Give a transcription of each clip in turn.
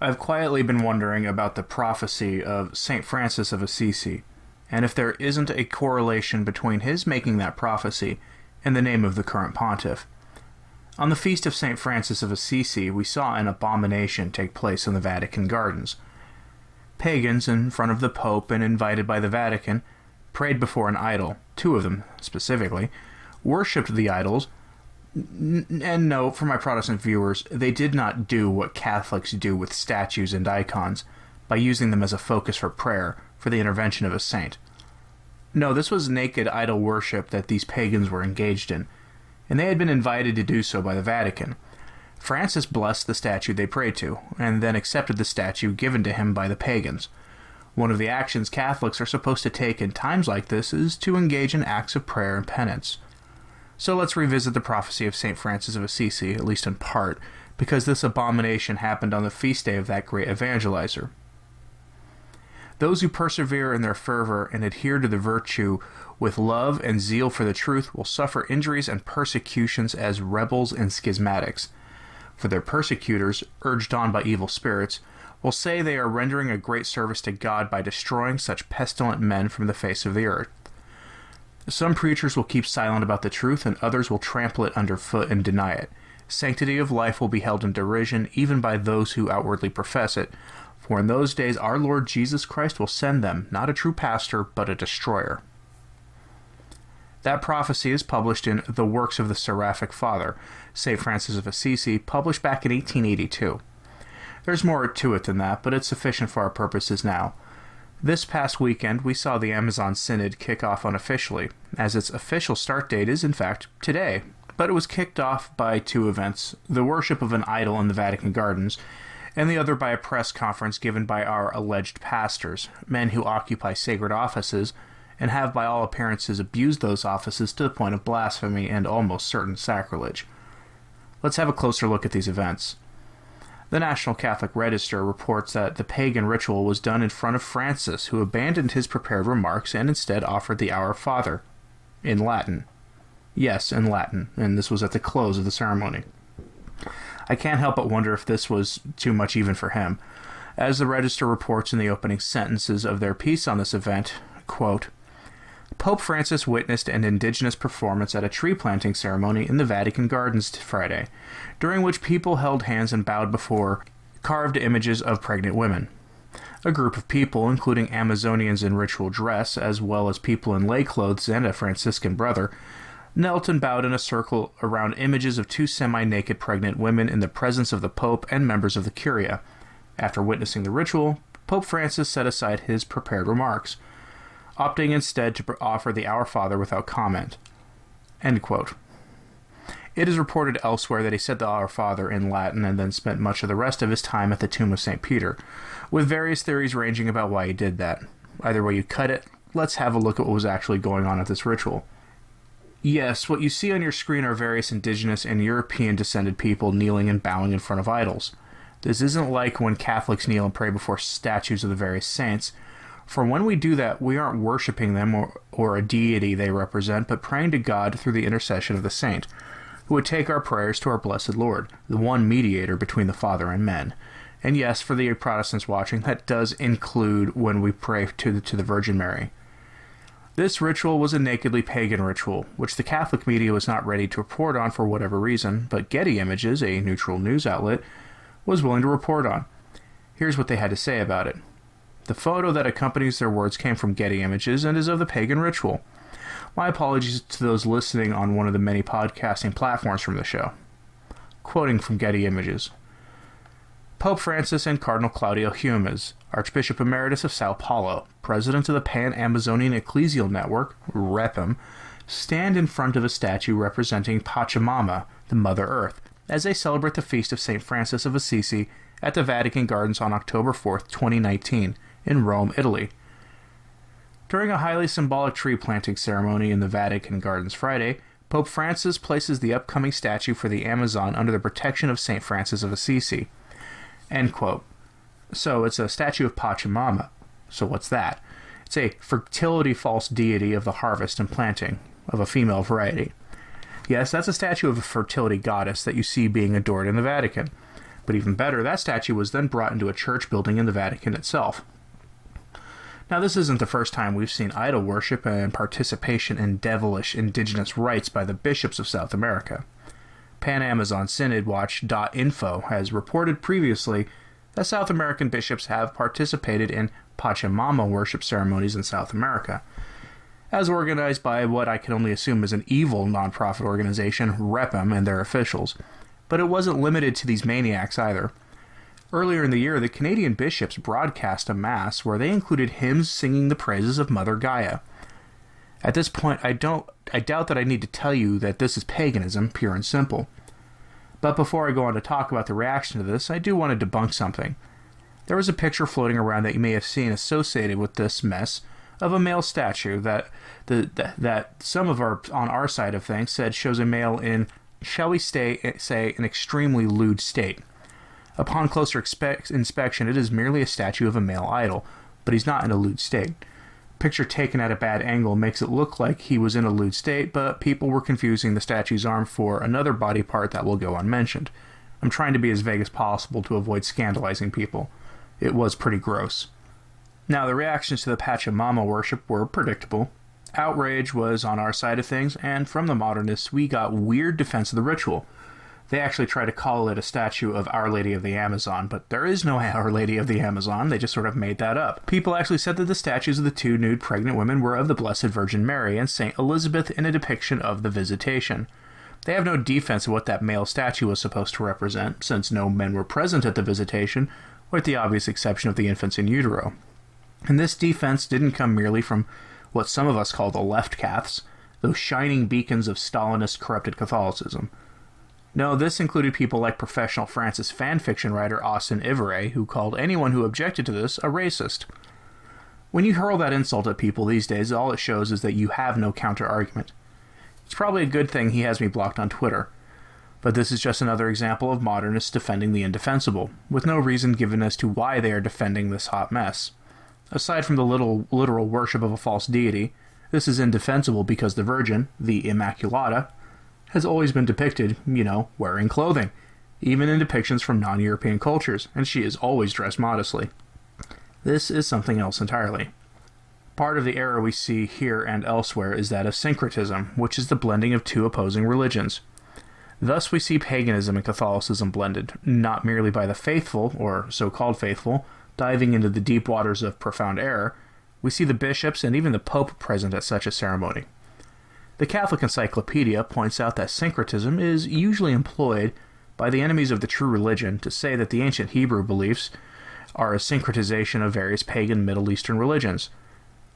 I've quietly been wondering about the prophecy of St. Francis of Assisi, and if there isn't a correlation between his making that prophecy and the name of the current pontiff. On the feast of St. Francis of Assisi, we saw an abomination take place in the Vatican gardens. Pagans, in front of the Pope and invited by the Vatican, prayed before an idol, 2 of them specifically, worshipped the idols. And no, for my Protestant viewers, they did not do what Catholics do with statues and icons, by using them as a focus for prayer for the intervention of a saint. No, this was naked idol worship that these pagans were engaged in, and they had been invited to do so by the Vatican. Francis blessed the statue they prayed to, and then accepted the statue given to him by the pagans. One of the actions Catholics are supposed to take in times like this is to engage in acts of prayer and penance. So let's revisit the prophecy of St. Francis of Assisi, at least in part, because this abomination happened on the feast day of that great evangelizer. Those who persevere in their fervor and adhere to the virtue with love and zeal for the truth will suffer injuries and persecutions as rebels and schismatics. For their persecutors, urged on by evil spirits, will say they are rendering a great service to God by destroying such pestilent men from the face of the earth. Some preachers will keep silent about the truth, and others will trample it underfoot and deny it. Sanctity of life will be held in derision even by those who outwardly profess it, for in those days our Lord Jesus Christ will send them, not a true pastor, but a destroyer. That prophecy is published in The Works of the Seraphic Father, St. Francis of Assisi, published back in 1882. There's more to it than that, but it's sufficient for our purposes now. This past weekend, we saw the Amazon Synod kick off unofficially, as its official start date is, in fact, today. But it was kicked off by 2 events, the worship of an idol in the Vatican gardens, and the other by a press conference given by our alleged pastors, men who occupy sacred offices, and have by all appearances abused those offices to the point of blasphemy and almost certain sacrilege. Let's have a closer look at these events. The National Catholic Register reports that the pagan ritual was done in front of Francis, who abandoned his prepared remarks and instead offered the Our Father, in Latin. Yes, in Latin, and this was at the close of the ceremony. I can't help but wonder if this was too much even for him. As the Register reports in the opening sentences of their piece on this event, quote, Pope Francis witnessed an indigenous performance at a tree planting ceremony in the Vatican gardens Friday, during which people held hands and bowed before carved images of pregnant women. A group of people, including Amazonians in ritual dress, as well as people in lay clothes and a Franciscan brother, knelt and bowed in a circle around images of 2 semi-naked pregnant women in the presence of the Pope and members of the Curia. After witnessing the ritual, Pope Francis set aside his prepared remarks, opting instead to offer the Our Father without comment. End quote. It is reported elsewhere that he said the Our Father in Latin and then spent much of the rest of his time at the tomb of St. Peter, with various theories ranging about why he did that. Either way you cut it, let's have a look at what was actually going on at this ritual. Yes, what you see on your screen are various indigenous and European descended people kneeling and bowing in front of idols. This isn't like when Catholics kneel and pray before statues of the various saints. For when we do that, we aren't worshipping them or a deity they represent, but praying to God through the intercession of the saint, who would take our prayers to our blessed Lord, the one mediator between the Father and men. And yes, for the Protestants watching, that does include when we pray to the Virgin Mary. This ritual was a nakedly pagan ritual, which the Catholic media was not ready to report on for whatever reason, but Getty Images, a neutral news outlet, was willing to report on. Here's what they had to say about it. The photo that accompanies their words came from Getty Images and is of the pagan ritual. My apologies to those listening on one of the many podcasting platforms from the show. Quoting from Getty Images. Pope Francis and Cardinal Claudio Humes, Archbishop Emeritus of Sao Paulo, President of the Pan-Amazonian Ecclesial Network, REPAM, stand in front of a statue representing Pachamama, the Mother Earth, as they celebrate the feast of St. Francis of Assisi at the Vatican Gardens on October 4th, 2019, in Rome, Italy. During a highly symbolic tree planting ceremony in the Vatican Gardens Friday, Pope Francis places the upcoming statue for the Amazon under the protection of St. Francis of Assisi. End quote. So it's a statue of Pachamama. So what's that? It's a fertility false deity of the harvest and planting, of a female variety. Yes, that's a statue of a fertility goddess that you see being adored in the Vatican. But even better, that statue was then brought into a church building in the Vatican itself. Now, this isn't the first time we've seen idol worship and participation in devilish indigenous rites by the bishops of South America. Pan-Amazon Synod Watch.info has reported previously that South American bishops have participated in Pachamama worship ceremonies in South America, as organized by what I can only assume is an evil nonprofit organization, REPM, and their officials. But it wasn't limited to these maniacs either. Earlier in the year, the Canadian bishops broadcast a mass where they included hymns singing the praises of Mother Gaia. At this point, I doubt that I need to tell you that this is paganism, pure and simple. But before I go on to talk about the reaction to this, I do want to debunk something. There was a picture floating around that you may have seen associated with this mess of a male statue that some of our on our side of things said shows a male in, shall we say, an extremely lewd state. Upon closer inspection, it is merely a statue of a male idol, but he's not in a lewd state. Picture taken at a bad angle makes it look like he was in a lewd state, but people were confusing the statue's arm for another body part that will go unmentioned. I'm trying to be as vague as possible to avoid scandalizing people. It was pretty gross. Now, the reactions to the Pachamama worship were predictable. Outrage was on our side of things, and from the modernists, we got weird defense of the ritual. They actually try to call it a statue of Our Lady of the Amazon, but there is no Our Lady of the Amazon, they just sort of made that up. People actually said that the statues of the two nude pregnant women were of the Blessed Virgin Mary and St. Elizabeth in a depiction of the Visitation. They have no defense of what that male statue was supposed to represent, since no men were present at the Visitation, with the obvious exception of the infants in utero. And this defense didn't come merely from what some of us call the left Caths, those shining beacons of Stalinist corrupted Catholicism. No, this included people like professional Francis fanfiction writer Austin Ivere, who called anyone who objected to this a racist. When you hurl that insult at people these days, all it shows is that you have no counter-argument. It's probably a good thing he has me blocked on Twitter. But this is just another example of modernists defending the indefensible, with no reason given as to why they are defending this hot mess. Aside from the literal worship of a false deity, this is indefensible because the Virgin, the Immaculata, has always been depicted, wearing clothing, even in depictions from non-European cultures, and she is always dressed modestly. This is something else entirely. Part of the error we see here and elsewhere is that of syncretism, which is the blending of two opposing religions. Thus we see paganism and Catholicism blended, not merely by the faithful, or so-called faithful, diving into the deep waters of profound error. We see the bishops and even the Pope present at such a ceremony. The Catholic Encyclopedia points out that syncretism is usually employed by the enemies of the true religion to say that the ancient Hebrew beliefs are a syncretization of various pagan Middle Eastern religions.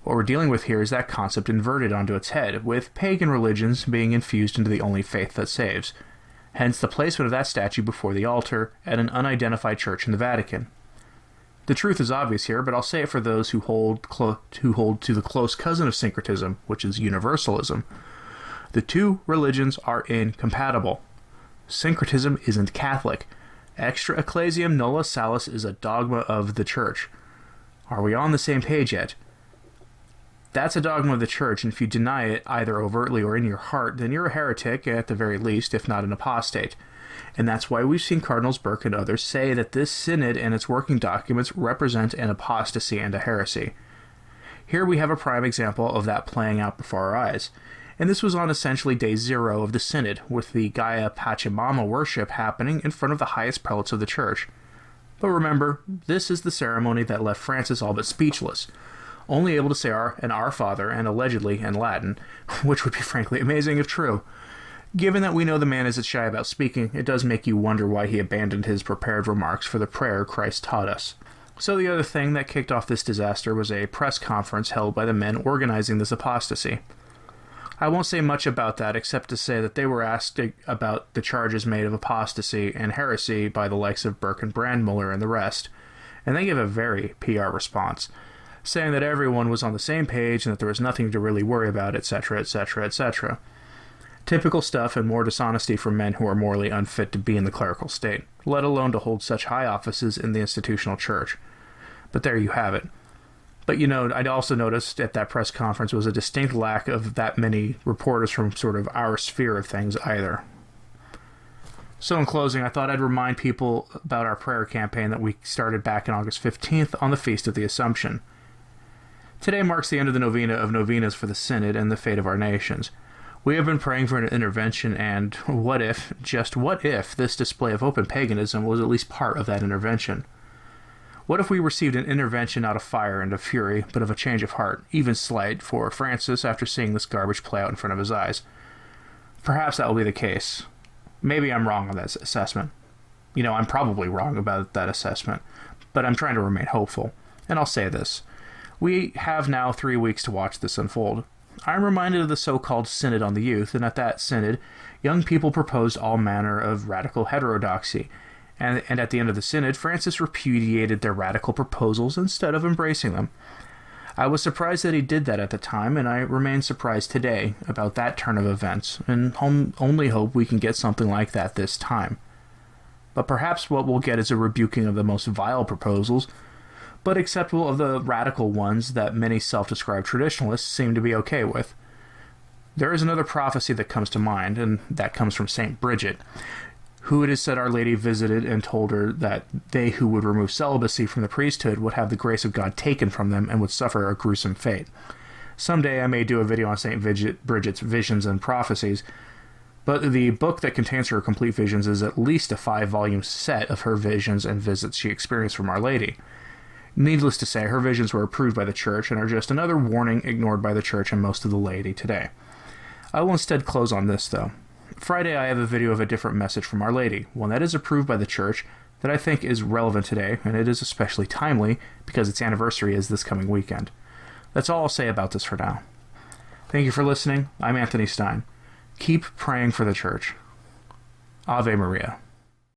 What we're dealing with here is that concept inverted onto its head, with pagan religions being infused into the only faith that saves. Hence the placement of that statue before the altar at an unidentified church in the Vatican. The truth is obvious here, but I'll say it for those who hold to the close cousin of syncretism, which is universalism. The two religions are incompatible. Syncretism isn't Catholic. Extra ecclesiam nulla salus is a dogma of the Church. Are we on the same page yet? That's a dogma of the Church, and if you deny it either overtly or in your heart, then you're a heretic at the very least, if not an apostate. And that's why we've seen Cardinals Burke and others say that this synod and its working documents represent an apostasy and a heresy. Here we have a prime example of that playing out before our eyes. And this was on essentially day 0 of the synod, with the Gaia Pachamama worship happening in front of the highest prelates of the church. But remember, this is the ceremony that left Francis all but speechless, only able to say Our Father and allegedly in Latin, which would be frankly amazing if true. Given that we know the man isn't shy about speaking, it does make you wonder why he abandoned his prepared remarks for the prayer Christ taught us. So the other thing that kicked off this disaster was a press conference held by the men organizing this apostasy. I won't say much about that except to say that they were asked about the charges made of apostasy and heresy by the likes of Burke and Brandmuller and the rest, and they gave a very PR response, saying that everyone was on the same page and that there was nothing to really worry about, etc., etc., etc. Typical stuff and more dishonesty from men who are morally unfit to be in the clerical state, let alone to hold such high offices in the institutional church. But there you have it. But I'd also noticed at that press conference was a distinct lack of that many reporters from sort of our sphere of things either. So in closing, I thought I'd remind people about our prayer campaign that we started back on August 15th on the Feast of the Assumption. Today marks the end of the novena of novenas for the Synod and the fate of our nations. We have been praying for an intervention, and what if, just what if, this display of open paganism was at least part of that intervention? What if we received an intervention not of fire and of fury, but of a change of heart, even slight, for Francis after seeing this garbage play out in front of his eyes? Perhaps that will be the case. Maybe I'm wrong on that assessment. I'm probably wrong about that assessment, but I'm trying to remain hopeful. And I'll say this. We have now 3 weeks to watch this unfold. I'm reminded of the so-called Synod on the Youth, and at that Synod, young people proposed all manner of radical heterodoxy, and at the end of the Synod, Francis repudiated their radical proposals instead of embracing them. I was surprised that he did that at the time, and I remain surprised today about that turn of events, and only hope we can get something like that this time. But perhaps what we'll get is a rebuking of the most vile proposals, but acceptable of the radical ones that many self-described traditionalists seem to be okay with. There is another prophecy that comes to mind, and that comes from St. Bridget, who it is said Our Lady visited and told her that they who would remove celibacy from the priesthood would have the grace of God taken from them and would suffer a gruesome fate. Someday I may do a video on St. Bridget's visions and prophecies, but the book that contains her complete visions is at least a 5-volume set of her visions and visits she experienced from Our Lady. Needless to say, her visions were approved by the Church and are just another warning ignored by the Church and most of the laity today. I will instead close on this, though. Friday I have a video of a different message from Our Lady, one that is approved by the Church, that I think is relevant today, and it is especially timely because its anniversary is this coming weekend. That's all I'll say about this for now. Thank you for listening. I'm Anthony Stine. Keep praying for the Church. Ave Maria.